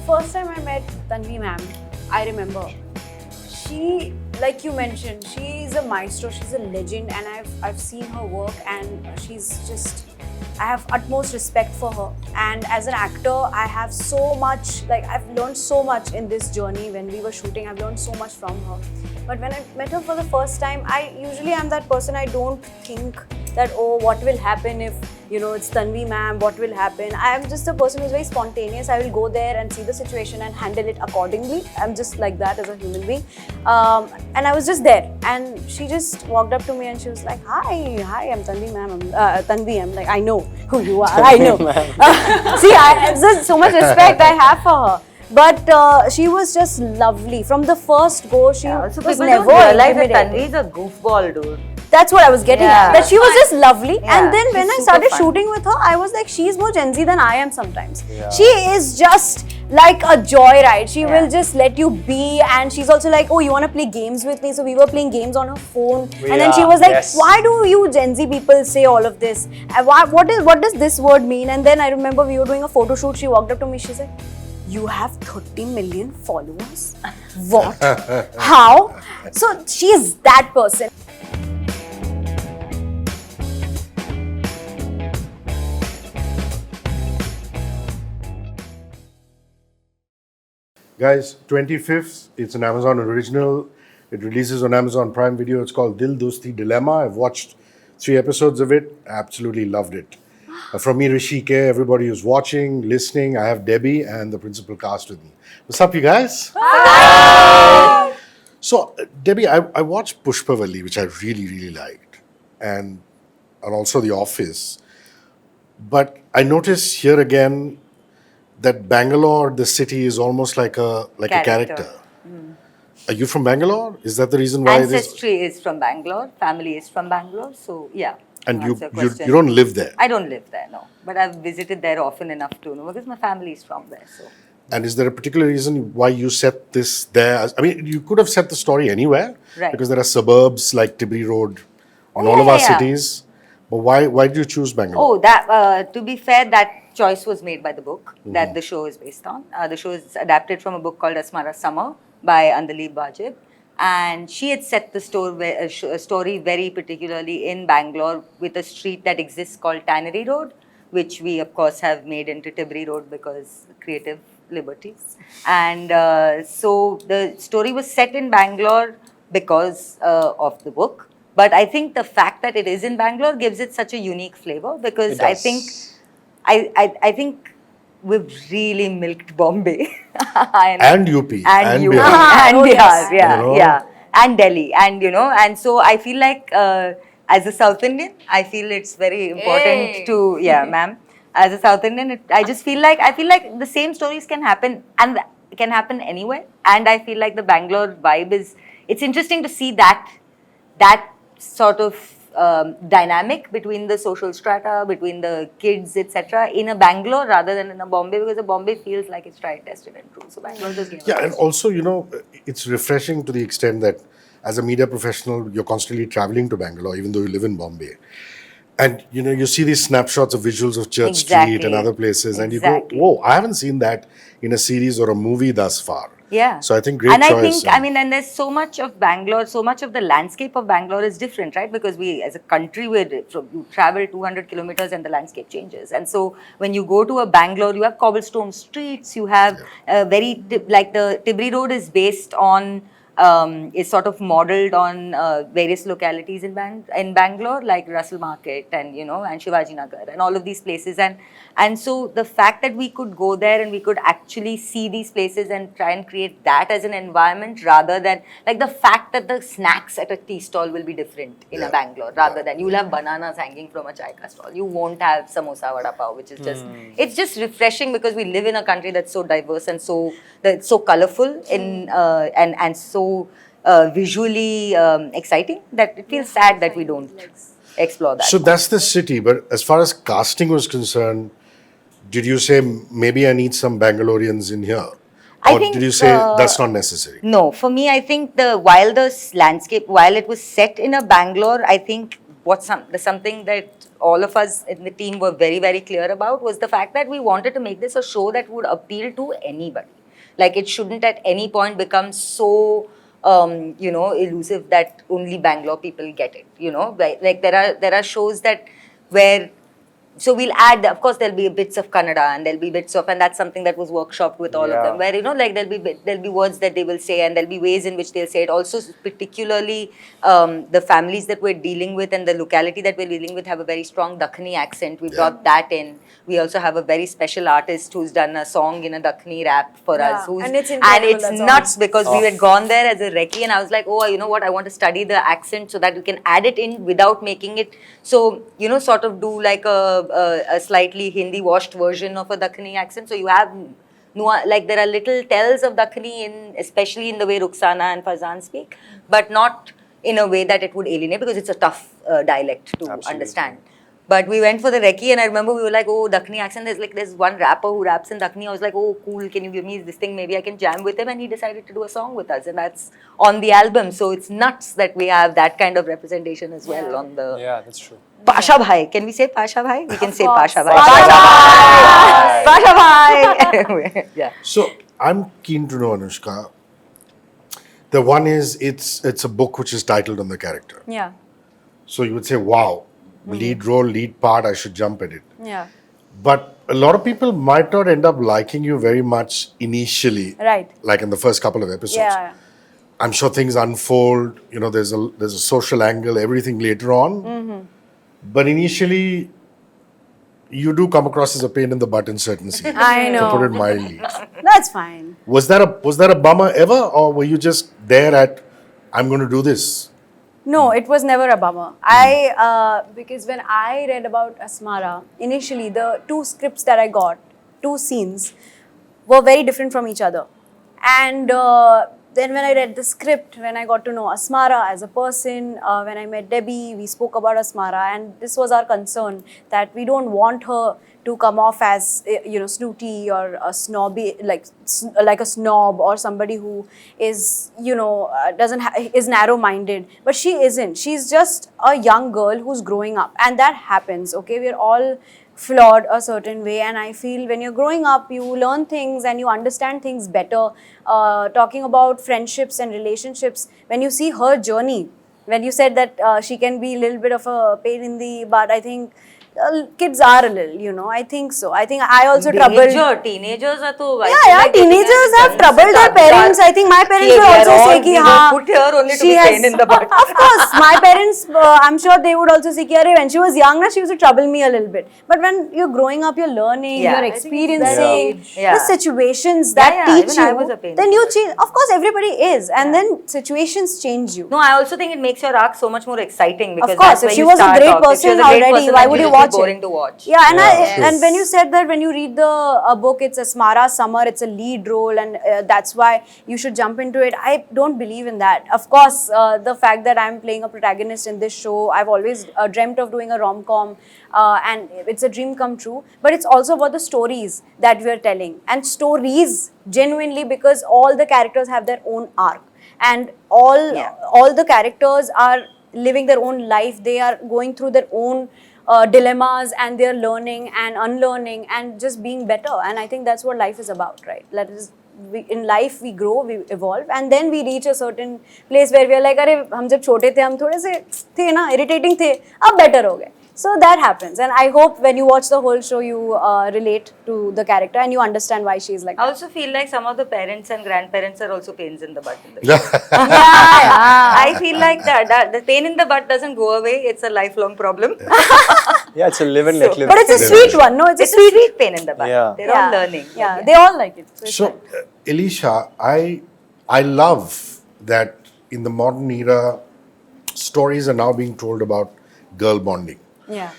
first time I met Tanvi ma'am, I remember she, like you mentioned, she's a maestro, she's a legend, and I've seen her work, and she's just, I have utmost respect for her. And as an actor, I have so much, like I've learned so much in this journey. When we were shooting, I've learned so much from her. But when I met her for the first time, I usually am that person, I don't think that, oh, what will happen if, you know, it's Tanvi ma'am, what will happen? I am just a person who's very spontaneous. I will go there and see the situation and handle it accordingly. I'm just like that as a human being. And I was just there, and she just walked up to me and she was like, hi, I'm Tanvi ma'am. Tanvi, I'm like, I know who you are, I know. See, there's so much respect I have for her. But she was just lovely. From the first go, she was never intimidating. Tanvi is a goofball, dude. That's what I was getting at. That she was just lovely. Yeah, and then when I started shooting with her, I was like, she's more Gen Z than I am sometimes. Yeah. She is just like a joyride. She will just let you be. And she's also like, oh, you want to play games with me? So we were playing games on her phone. And then she was like, why do you Gen Z people say all of this? What does this word mean? And then I remember we were doing a photo shoot. She walked up to me. She said, you have 30 million followers? What? How? So she is that person. Guys, 25th, it's an Amazon original. It releases on Amazon Prime Video. It's called Dil Dosti Dilemma. I've watched 3 episodes of it. Absolutely loved it. From me, Hrishi K, everybody who's watching, listening, I have Debbie and the principal cast with me. What's up, you guys? Hi! So, Debbie, I watched Pushpavalli, which I really liked, and also The Office. But I noticed here again that Bangalore, the city, is almost like a character. Are you from Bangalore? Is that the reason why? Ancestry is from Bangalore. Family is from Bangalore. So, yeah. And you don't live there? I don't live there, no. But I've visited there often enough to know, because my family is from there. So. And is there a particular reason why you set this there? I mean, you could have set the story anywhere. Right. Because there are suburbs like Tibri Road in all of our cities. But why did you choose Bangalore? Oh, to be fair, that choice was made by the book that the show is based on. The show is adapted from a book called Asmara Summer by Andali Bajib. And she had set the story very particularly in Bangalore with a street that exists called Tannery Road, which we, of course, have made into Tibri Road because creative liberties. And so the story was set in Bangalore because of the book. But I think the fact that it is in Bangalore gives it such a unique flavor, because I think we've really milked Bombay and UP and Bihar. Yeah, and Delhi, and and so I feel like as a South Indian, I feel it's very important to ma'am. As a South Indian, I feel like the same stories can happen anywhere, and I feel like the Bangalore vibe it's interesting to see that sort of dynamic between the social strata, between the kids, etc., in a Bangalore rather than in a Bombay, because a Bombay feels like it's tried, tested, and true. So Bangalore just gave and also, it's refreshing to the extent that as a media professional, you're constantly traveling to Bangalore, even though you live in Bombay. And, you see these snapshots of visuals of Church Street and other places, and you go, whoa, I haven't seen that in a series or a movie thus far. Yeah. So I think great choice. And there's so much of Bangalore, so much of the landscape of Bangalore is different, right? Because we, as a country, you travel 200 kilometers and the landscape changes. And so when you go to a Bangalore, you have cobblestone streets, you have like the Tibri Road is based on, is sort of modeled on various localities in Bangalore, like Russell Market and and Shivaji Nagar and all of these places, and so the fact that we could go there and we could actually see these places and try and create that as an environment, rather than like the fact that the snacks at a tea stall will be different in a Bangalore, rather than you'll have bananas hanging from a chai ka stall, you won't have samosa vada pav, which is just it's just refreshing, because we live in a country that's so diverse and so colorful and so visually exciting that it feels sad that we don't explore that. So that's the city, but as far as casting was concerned, did you say maybe I need some Bangaloreans in here? Or did you say that's not necessary? No, for me, I think while it was set in a Bangalore, I think something that all of us in the team were very, very clear about was the fact that we wanted to make this a show that would appeal to anybody. Like, it shouldn't at any point become so elusive that only Bangalore people get it. Like there are shows that where. So we'll add, of course, there'll be bits of Kannada and there'll be bits of, and that's something that was workshopped with all of them, where, like there'll be words that they will say and there'll be ways in which they'll say it. Also, particularly the families that we're dealing with and the locality that we're dealing with have a very strong Dakhini accent. We brought that in. We also have a very special artist who's done a song in a Dakhini rap for us. And it's incredible, and it's nuts because we had gone there as a recce and I was like, oh, you know what, I want to study the accent so that we can add it in without making it, so, sort of do like a slightly Hindi washed version of a Dakhini accent. So you have, like there are little tells of Dakhini especially in the way Rukhsana and Farzan speak, but not in a way that it would alienate because it's a tough dialect to understand. But we went for the recce and I remember we were like, oh, Dakhini accent. There's one rapper who raps in Dakhini. I was like, oh, cool, can you give me this thing? Maybe I can jam with him. And he decided to do a song with us. And that's on the album. So it's nuts that we have that kind of representation as well on the... Yeah, that's true. Pasha Bhai. Can we say Pasha Bhai? We can say course. Pasha Bhai. Pasha Bhai. Yeah. So I'm keen to know, Anushka. The one is, it's a book which is titled on the character. Yeah. So you would say, wow, lead role, lead part, I should jump at it. Yeah. But a lot of people might not end up liking you very much initially. Right. Like in the first couple of episodes. Yeah. I'm sure things unfold, there's a social angle, everything later on. But initially, you do come across as a pain in the butt in certain scenes. I know. To put it mildly. That's fine. Was that a bummer ever, or were you just there at, I'm going to do this? No, it was never a bummer. Because when I read about Asmara, initially the two scripts that I got, two scenes, were very different from each other. And then when I read the script, when I got to know Asmara as a person, when I met Debbie, we spoke about Asmara, and this was our concern, that we don't want her to come off as, snooty or a snobby, like a snob or somebody who is, is narrow-minded. But she isn't. She's just a young girl who's growing up, and that happens. Okay, we're all flawed a certain way, and I feel when you're growing up, you learn things and you understand things better. Talking about friendships and relationships, when you see her journey, when you said that she can be a little bit of a pain in the butt, I think kids are a little, I think so. I think I also troubled. Teenagers are teenagers have troubled their parents. I think my parents will also say ki put her only to be pain in the butt. Of course, my parents, I'm sure they would also say ki when she was young, she used to trouble me a little bit. But when you're growing up, you're learning, you're experiencing the situations that teach you. Then you change. Of course, everybody is, and then situations change you. No, I also think it makes your arc so much more exciting because of course, if she was a great person already, why would you watch boring to watch. Yeah, and when you said that when you read the book, it's Asmara Summer, it's a lead role, and that's why you should jump into it. I don't believe in that. Of course, the fact that I'm playing a protagonist in this show, I've always dreamt of doing a rom-com, and it's a dream come true. But it's also about the stories that we're telling, and stories genuinely, because all the characters have their own arc, and all the characters are living their own life. They are going through their own dilemmas, and they're learning and unlearning and just being better. And I think that's what life is about, right? That is, in life we grow, we evolve, and then we reach a certain place where we're like, अरे हम जब छोटे थे हम थोड़े से थे ना, irritating थे, अब better हो गए. So that happens, and I hope when you watch the whole show, you relate to the character and you understand why she's like that. I also feel like some of the parents and grandparents are also pains in the butt. I feel like that the pain in the butt doesn't go away. It's a lifelong problem. Yeah, it's a live and let live. But it's a sweet one, no? It's a sweet pain in the butt. Yeah. They're all learning. Yeah, they all like it. So, Elisha, I love that in the modern era, stories are now being told about girl bonding. Yeah.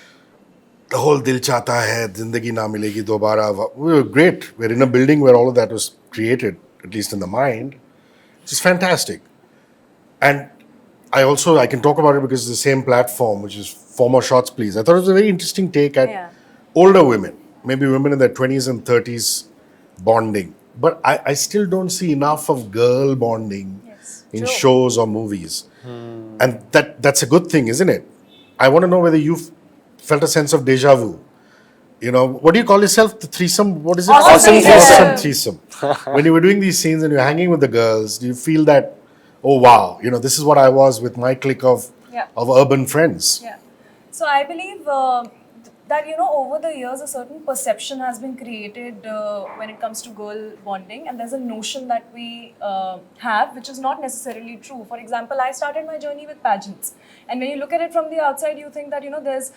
The whole Dil Chahta Hai, Zindagi Na Milegi Dobara. We were great. We're in a building where all of that was created, at least in the mind. Which is fantastic. And I can talk about it because it's the same platform, which is Four More Shots Please. I thought it was a very interesting take at older women, maybe women in their 20s and 30s bonding. But I still don't see enough of girl bonding in shows or movies. And that's a good thing, isn't it? I want to know whether you've felt a sense of deja vu. You know, what do you call yourself? The threesome? What is it? Awesome Awesome threesome. When you were doing these scenes and you're hanging with the girls, do you feel that, oh wow, you know, this is what I was with my clique of urban friends? Yeah. So I believe that, you know, over the years, a certain perception has been created when it comes to girl bonding, and there's a notion that we have, which is not necessarily true. For example, I started my journey with pageants, and when you look at it from the outside, you think that, you know, there's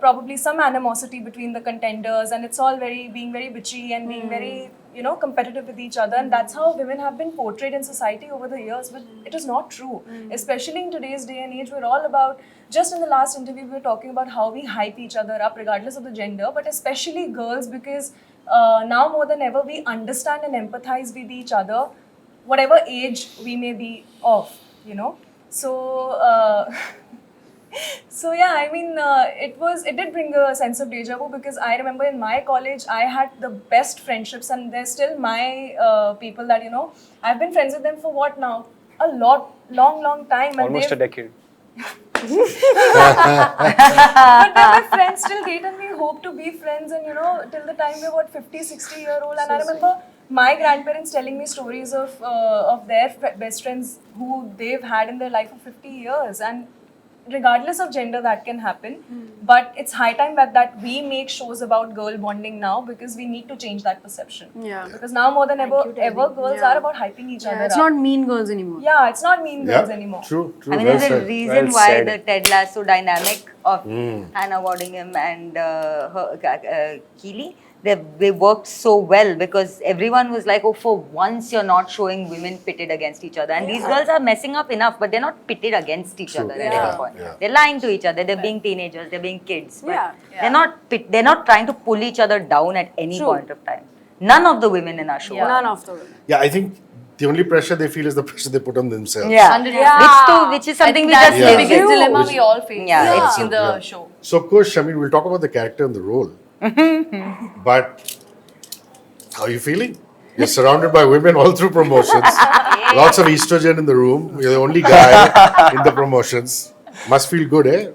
probably some animosity between the contenders, and it's all being very bitchy and being very, you know, competitive with each other, and that's how women have been portrayed in society over the years, but it is not true. Especially in today's day and age, we're all about, just in the last interview we were talking about how we hype each other up regardless of the gender, but especially girls, because now more than ever we understand and empathize with each other, whatever age we may be of, you know. So so yeah, I mean, it did bring a sense of deja vu, because I remember in my college I had the best friendships, and they're still my people that, you know, I've been friends with them for what now? A long time. And Almost a decade. but they're my friends till date, and we hope to be friends, and, you know, till the time we're what, 50, 60-year-old. And I remember my grandparents telling me stories of their best friends who they've had in their life for 50 years. And regardless of gender, that can happen. But it's high time that we make shows about girl bonding now, because we need to change that perception. Yeah. Because now more than ever girls Yeah. are about hyping each other It's up. not mean girls anymore. Yeah, it's not mean girls anymore. True. I mean, well there's a said. reason Well why said. the Ted Lasso dynamic of Hannah Waddingham and Keely, they worked so well, because everyone was like, oh, for once you're not showing women pitted against each other. And these girls are messing up enough, but they're not pitted against each other at any point. Yeah. They're lying to each other, they're being teenagers, they're being kids. But Yeah. they're not trying to pull each other down at any True. point of time. None of the women in our show are. None of the women. Yeah, I think the only pressure they feel is the pressure they put on themselves. Yeah. Yeah. Which is something we That's just the live biggest with. dilemma Which- we all face Yeah, it's in the Yeah. show. So, Kush, I mean, we'll talk about the character and the role. But how are you feeling? You're surrounded by women all through promotions. Lots of estrogen in the room. You're the only guy in the promotions. Must feel good, eh?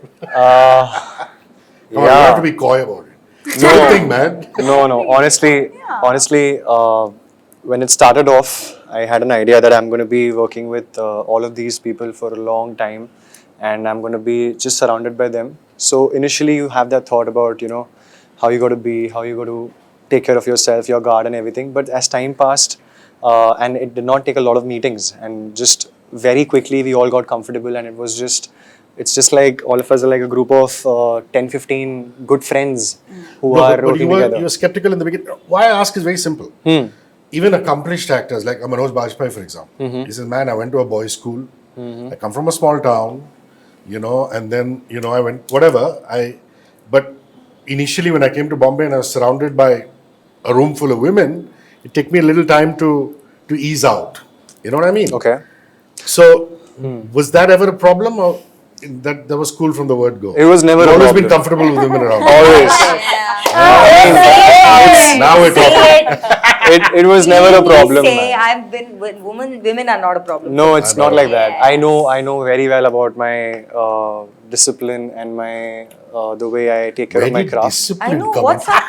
Come on, you have to be coy about it. It's a good thing, man. No. Honestly, when it started off, I had an idea that I'm going to be working with all of these people for a long time, and I'm going to be just surrounded by them. So initially, you have that thought about, you know, how you got to be, how you got to take care of yourself, your guard, and everything. But as time passed, and it did not take a lot of meetings, and just very quickly we all got comfortable, and it's just like all of us are like a group of 10, 15 good friends who No, are but working you together. were skeptical in the beginning. Why I ask is very simple. Even accomplished actors like Manoj Bajpayee, for example, he says, man, I went to a boys' school. I come from a small town, you know, and then, you know, I went, whatever. But initially when I came to Bombay and I was surrounded by a room full of women, it took me a little time to ease out. You know what I mean? Okay. So, was that ever a problem, or that was cool from the word go? It was never You've a always problem. been comfortable with women around. Always. Now we're talking. It was never a problem. Say man. I've been with women are not a problem. No, it's not like that. Yes. I know very well about my discipline and my the way I take care Where of my did craft. discipline I know come what's in? up.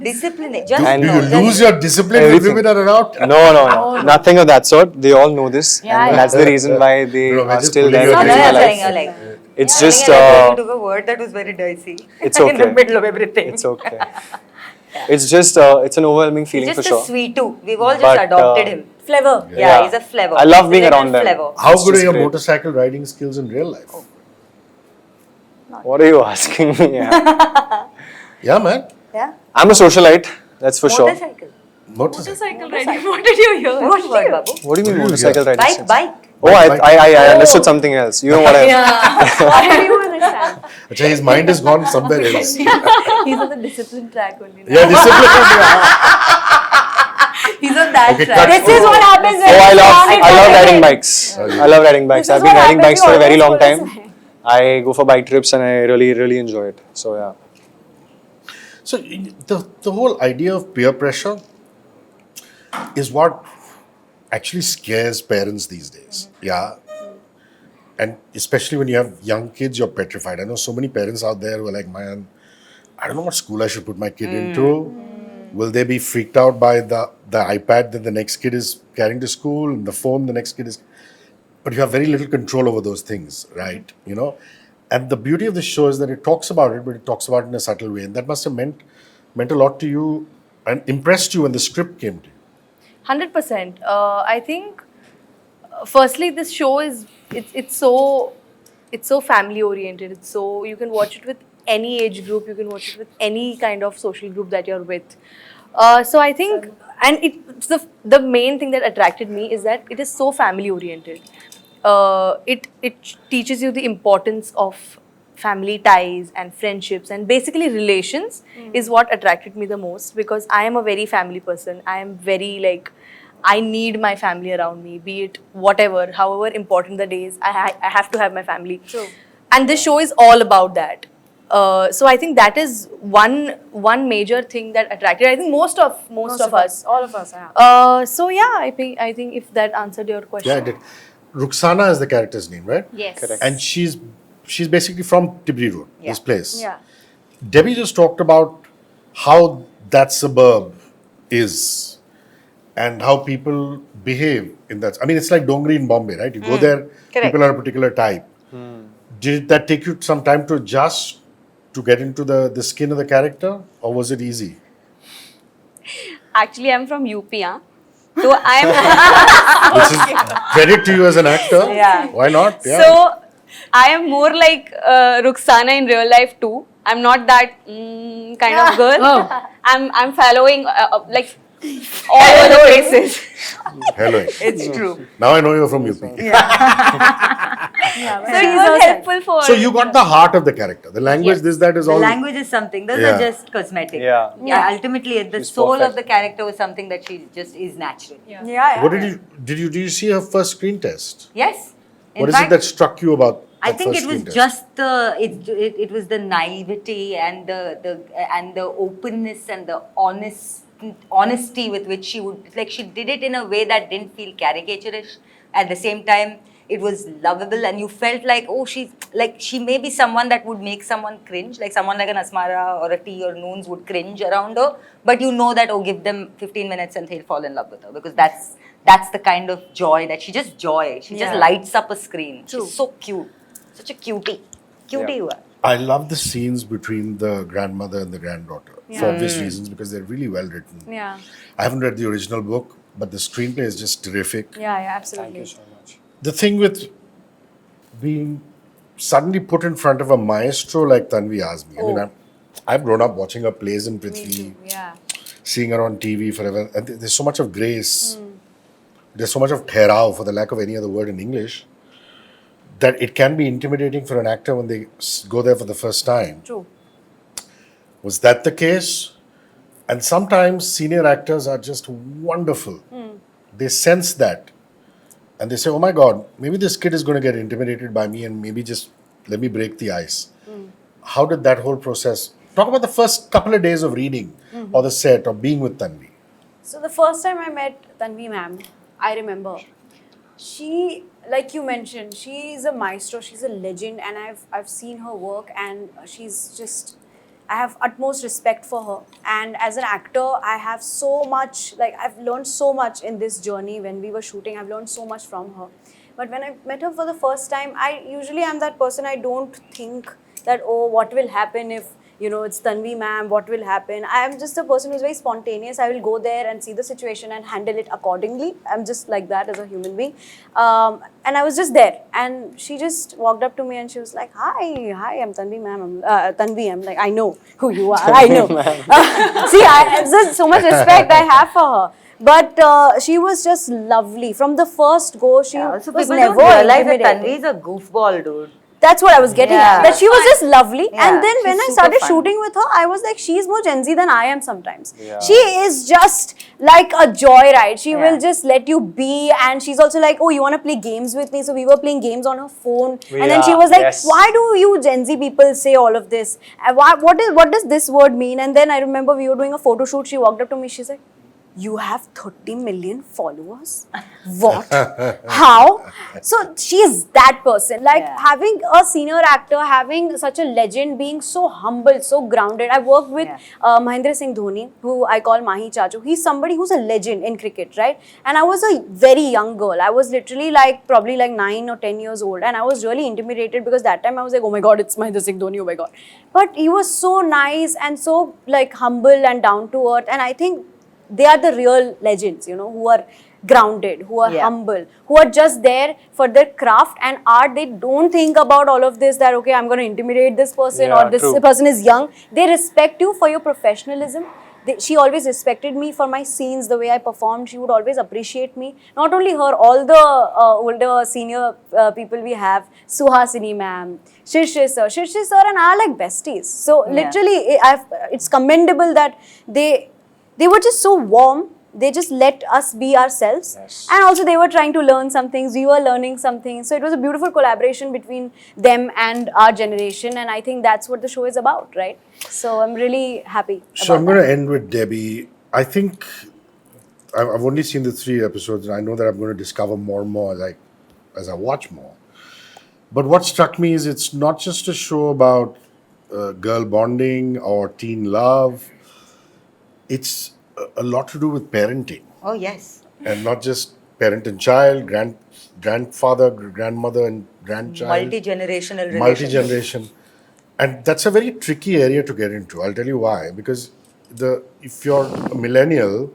Discipline. Just And Do no, you just- lose your discipline when Everything. women are around? No, nothing of that sort. They all know this, and that's the reason why they No, we're are just still pulling there your in No, leg. my no, life. you're like, It's I just think you took a word that was very dicey. It's In the okay. middle of everything. It's okay. It's just it's an overwhelming feeling He's just for a sure. sweet too. We've all just But, adopted him. Flavor. Yeah, he's a flavor. I love being He's a around little them. flavor. How It's good are just your great. motorcycle riding skills in real life? What are you asking me? Yeah. Yeah, man. Yeah. I'm a socialite, that's for sure. Motorcycle. Motorcycle. What did you hear? What word, Babu? What do you mean Yeah. motorcycle riding? Bike. Oh, I understood something else. You know what I... What do you understand? Achha, his mind has gone somewhere else. He's on the discipline track only. Now. Yeah, discipline. He's on that Okay, track. cut. This is what happens when Oh, I you love start riding it. bikes. Oh, yeah. I love riding bikes. This I've is been what riding happens, bikes for a you very long always time. put I go for bike trips and I really enjoy it. So yeah. So the whole idea of peer pressure is what actually scares parents these days. Yeah. and especially when you have young kids, you're petrified. I know so many parents out there who are like, man, I don't know what school I should put my kid into. Will they be freaked out by the iPad that the next kid is carrying to school and the phone the next kid is? But you have very little control over those things, right? You know, and the beauty of the show is that it talks about it, but it talks about it in a subtle way, and that must have meant a lot to you and impressed you when the script came to you. 100%. I think, firstly, this show is it's so family oriented. It's so you can watch it with any age group. You can watch it with any kind of social group that you're with. So I think, and it's the main thing that attracted me is that it is so family oriented. It teaches you the importance of family ties and friendships and basically relations is what attracted me the most, because I am a very family person. I am very like, I need my family around me, be it whatever, however important the day is, I have to have my family. True. And this show is all about that. So I think that is one major thing that attracted, I think, most of us. All of us, yeah. So yeah, I think if that answered your question. Yeah, I did. Ruxana is the character's name, right? Yes. Correct. And she's basically from Tibri Road, this place. Yeah. Debbie just talked about how that suburb is and how people behave in that. I mean, it's like Dongri in Bombay, right? You go there, people are a particular type. Did that take you some time to adjust, to get into the skin of the character, or was it easy? Actually, I'm from UP, huh? So I'm Which is credit to you as an actor. Yeah. Why not? Yeah. so I am more like Ruxana in real life too. I'm not that kind of girl. I'm following like all over the places. Hello. It's true. Now I know you're from UP. So it was helpful for. So you got the heart of the character. The language, that is The all. language is something. Those Yeah. are just cosmetic. Yeah. Yeah. Ultimately, the She's soul perfect. of the character was something that she just is natural. Yeah. What did you see her first screen test? Yes. In What is fact, it that struck you about? I that think first it was screen test? just it was the naivety and the openness and the honesty with which she would, like, she did it in a way that didn't feel caricaturish. At the same time, it was lovable, and you felt like, oh, she may be someone that would make someone cringe, like someone like an Asmara or a T or Noons would cringe around her, but you know that, oh, give them 15 minutes and they'll fall in love with her, because that's the kind of joy that she just lights up a screen. She's so cute, such a cutie you are. I love the scenes between the grandmother and the granddaughter for obvious reasons, because they're really well written. Yeah. I haven't read the original book, but the screenplay is just terrific. Yeah, absolutely. Thank you so much. The thing with being suddenly put in front of a maestro like Tanvi Azmi. I mean, I've grown up watching her plays in Prithvi, Yeah. seeing her on TV forever, and there's so much of grace. There's so much of therao, for the lack of any other word in English, that it can be intimidating for an actor when they go there for the first time. True. Was that the case? And sometimes senior actors are just wonderful. They sense that. And they say, oh my God, maybe this kid is going to get intimidated by me, and maybe just let me break the ice. How did that whole process? Talk about the first couple of days of reading or the set or being with Tanvi. So the first time I met Tanvi ma'am, I remember, she, like you mentioned, she's a maestro, she's a legend, and I've seen her work, and she's just, I have utmost respect for her. And as an actor, I have so much, like, I've learned so much in this journey. When we were shooting, I've learned so much from her. But when I met her for the first time, I usually am that person, I don't think that, oh, what will happen if, it's Tanvi ma'am, what will happen? I am just a person who's very spontaneous. I will go there and see the situation and handle it accordingly. I'm just like that as a human being. And I was just there. And she just walked up to me and she was like, hi, I'm Tanvi ma'am. Tanvi, I'm like, I know who you are. I know. See, there's so much respect I have for her. But she was just lovely. From the first go, she Also, was people never don't realize that intimidating. Tanvi is a goofball, dude. That's what I was getting at. That she was just lovely. Yeah, And then when she's I super started fun. shooting with her, I was like, she's more Gen Z than I am sometimes. Yeah. She is just like a joyride. She Yeah. will just let you be. And she's also like, oh, you want to play games with me? So we were playing games on her phone. And then she was like, Yes. why do you Gen Z people say all of this? And what does this word mean? And then I remember we were doing a photo shoot. She walked up to me. She's like, you have 30 million followers? What? How? So she is that person. Like having a senior actor, having such a legend, being so humble, so grounded. I worked with Mahendra Singh Dhoni, who I call Mahi Chachu. He's somebody who's a legend in cricket, right? And I was a very young girl. I was literally probably 9 or 10 years old. And I was really intimidated because that time I was like, oh my God, it's Mahendra Singh Dhoni, oh my God. But he was so nice and so humble and down to earth. And I think they are the real legends, who are grounded, who are humble, who are just there for their craft and art. They don't think about all of this that, okay, I'm going to intimidate this person or this person is young. They respect you for your professionalism. She always respected me for my scenes, the way I performed. She would always appreciate me. Not only her, all the older senior people we have, Suhasini ma'am, Hrishi sir and I are like besties. So literally, it's commendable that they were just so warm. They just let us be ourselves. And also they were trying to learn some things. We were learning some things. So it was a beautiful collaboration between them and our generation. And I think that's what the show is about, right? So I'm really happy. So I'm going to end with Debbie. I think I've only seen the 3 episodes, and I know that I'm going to discover more and more as I watch more. But what struck me is it's not just a show about girl bonding or teen love. It's a lot to do with parenting. Oh, yes. And not just parent and child, grandfather, grandmother and grandchild. Multi-generational relationship. Multi-generation. And that's a very tricky area to get into. I'll tell you why. Because if you're a millennial,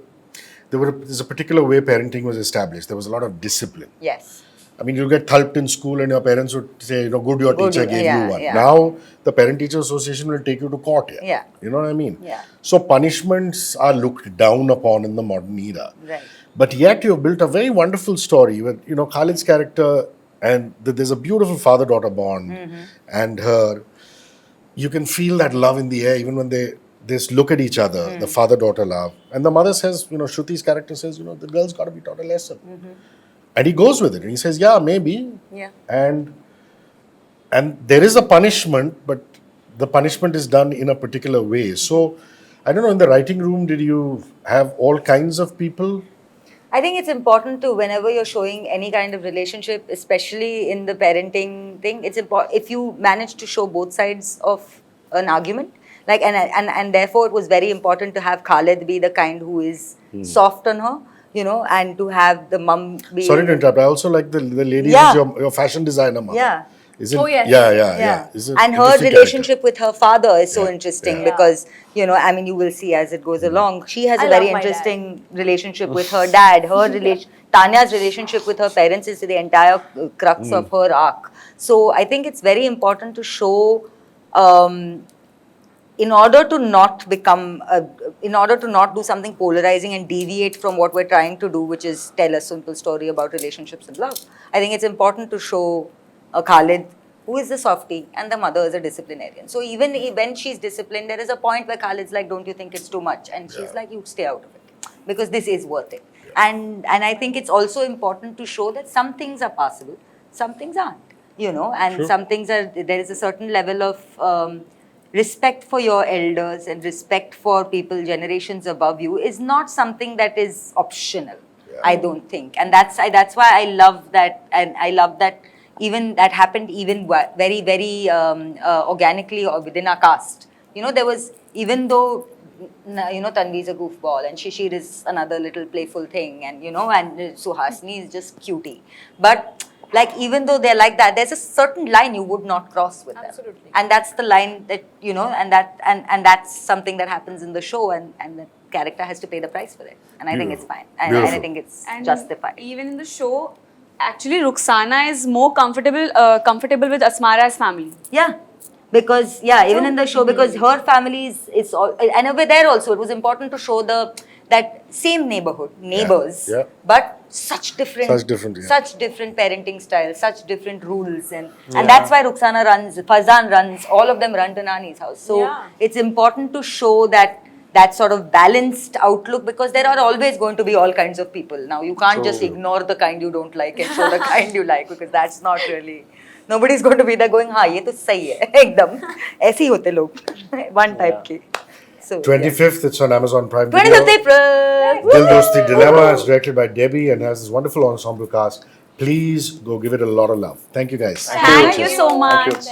there's a particular way parenting was established. There was a lot of discipline. Yes. I mean, you get thalped in school and your parents would say, good, your teacher gave you one. Yeah. Now, the Parent-Teacher Association will take you to court here. Yeah. You know what I mean? Yeah. So, punishments are looked down upon in the modern era. Right. But yet, you've built a very wonderful story with, Khalid's character, and there's a beautiful father-daughter bond. And her, you can feel that love in the air, even when they look at each other, the father-daughter love. And the mother says, Shruti's character says, the girl's got to be taught a lesson. And he goes with it. And he says, yeah, maybe. Yeah. And there is a punishment, but the punishment is done in a particular way. So, I don't know, in the writing room, did you have all kinds of people? I think it's important to, whenever you're showing any kind of relationship, especially in the parenting thing, it's important if you manage to show both sides of an argument. And therefore, it was very important to have Khalid be the kind who is soft on her. And to have the mum be... Sorry to interrupt. I also like the lady who's your fashion designer mother. Yeah. Isn't, yes. Yeah. And her relationship with her father is so interesting because, you will see as it goes along. She has a very interesting relationship with her dad. Tanya's relationship with her parents is the entire crux of her arc. So I think it's very important to show... in order to not do something polarizing and deviate from what we're trying to do, which is tell a simple story about relationships and love, I think it's important to show Khalid, who is the softie, and the mother is a disciplinarian. So even when she's disciplined, there is a point where Khalid's like, don't you think it's too much? And she's like, you stay out of it, because this is worth it. And I think it's also important to show that some things are possible, some things aren't, and some things there is a certain level of... respect for your elders and respect for people generations above you is not something that is optional, I don't think. And that's why I love that, and I love that even that happened even very, very organically or within our cast. There was, even though, Tanvi's a goofball and Shishir is another little playful thing, and, and Suhasini is just cutie. But even though they're like that, there's a certain line you would not cross with them. Absolutely. And that's the line that, and that's something that happens in the show, and the character has to pay the price for it. And I think it's fine. And I think it's justified. Even in the show, actually, Ruxana is more comfortable with Asmara's family. Yeah. Because, even in the show, because her family is all, and over there also, it was important to show that same neighbors, but such different parenting styles, such different rules, and that's why Ruxana runs, Fazan runs, all of them run to Nani's house. So it's important to show that sort of balanced outlook, because there are always going to be all kinds of people. Now you can't just ignore the kind you don't like and show the kind you like, because that's not really... Nobody's going to be there going, हाँ ये तो सही है एकदम ऐसे ही होते लोग one type के. So 25th, it's on Amazon Prime Video. 25th April. Dil Dosti Dilemma is directed by Debbie and has this wonderful ensemble cast. Please go give it a lot of love. Thank you guys. Thank you so much.